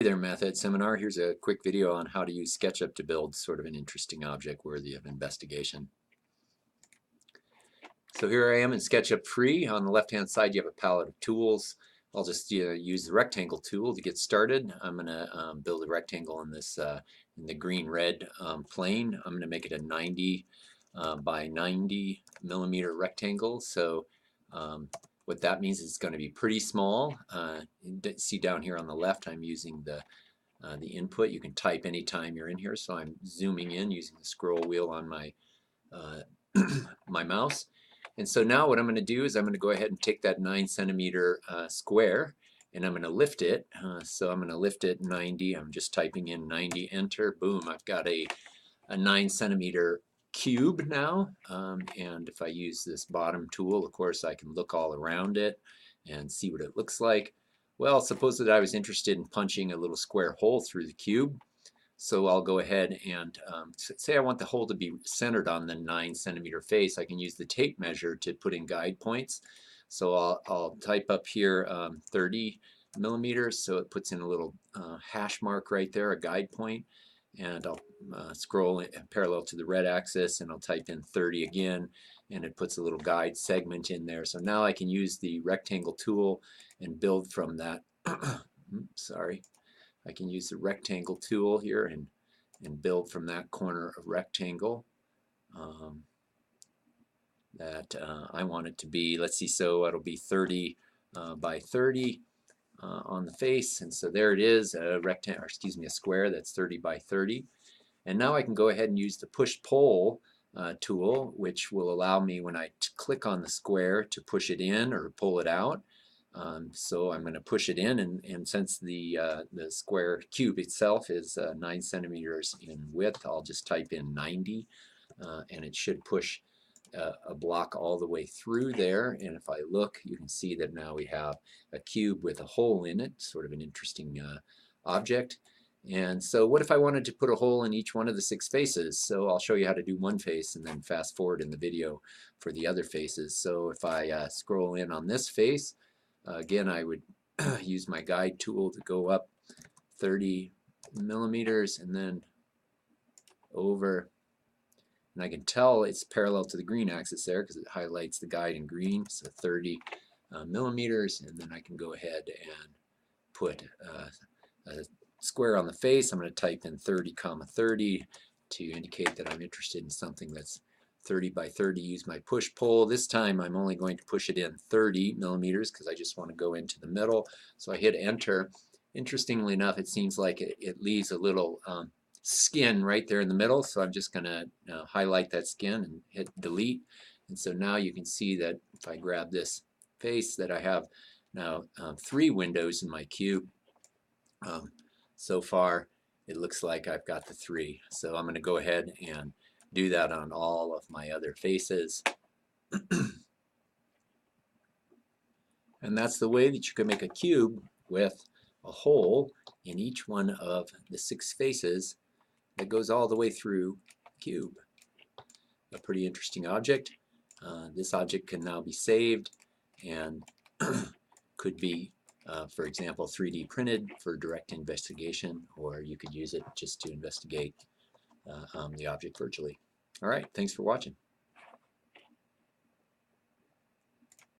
there, Method Seminar. Here's a quick video on how to use SketchUp to build sort of an interesting object worthy of investigation. So here I am in SketchUp Free. On the left-hand side, you have a palette of tools. I'll just use the rectangle tool to get started. I'm going to build a rectangle in this in the green-red plane. I'm going to make it a 90 by 90 millimeter rectangle. So what that means is it's going to be pretty small. See down here on the left, I'm using the input. You can type anytime you're in here, so I'm zooming in using the scroll wheel on my my mouse. And so now what I'm going to do is I'm going to go ahead and take that 9 centimeter square and I'm going to lift it. So I'm going to lift it 90. I'm just typing in 90, enter, boom, I've got a 9 centimeter cube now. And if I use this bottom tool, of course, I can look all around it and see what it looks like. Well, suppose that I was interested in punching a little square hole through the cube. So I'll go ahead and say I want the hole to be centered on the 9 centimeter face. I can use the tape measure to put in guide points. So I'll type up here 30 millimeters, so it puts in a little hash mark right there, a guide point. And I'll scroll parallel to the red axis and I'll type in 30 again, and it puts a little guide segment in there. So now I can use the rectangle tool and build from that. Sorry. I can use the rectangle tool here and build from that corner of rectangle that I want it to be. Let's see, so it'll be 30 by 30 on the face, and so there it is, a rectangle, excuse me, a square that's 30 by 30. And now I can go ahead and use the push-pull tool, which will allow me when I click on the square to push it in or pull it out. So I'm going to push it in, and since the square cube itself is 9 centimeters in width, I'll just type in 90, and it should push a block all the way through there. And if I look, you can see that now we have a cube with a hole in it, sort of an interesting object. And so what if I wanted to put a hole in each one of the 6 faces? So I'll show you how to do one face and then fast forward in the video for the other faces. So if I scroll in on this face, again, I would use my guide tool to go up 30 millimeters and then over. And I can tell it's parallel to the green axis there because it highlights the guide in green. So 30 millimeters, and then I can go ahead and put a square on the face. I'm going to type in 30, 30 to indicate that I'm interested in something that's 30 by 30. Use my push-pull. This time I'm only going to push it in 30 millimeters because I just want to go into the middle. So I hit enter. Interestingly enough, it seems like it leaves a little skin right there in the middle. So I'm just going to highlight that skin and hit delete. And so now you can see that if I grab this face, that I have now 3 windows in my cube. So far it looks like I've got the 3. So I'm going to go ahead and do that on all of my other faces. And that's the way that you can make a cube with a hole in each one of the 6 faces that goes all the way through the cube. A pretty interesting object. This object can now be saved and could be, for example, 3D printed for direct investigation, or you could use it just to investigate the object virtually. All right, thanks for watching.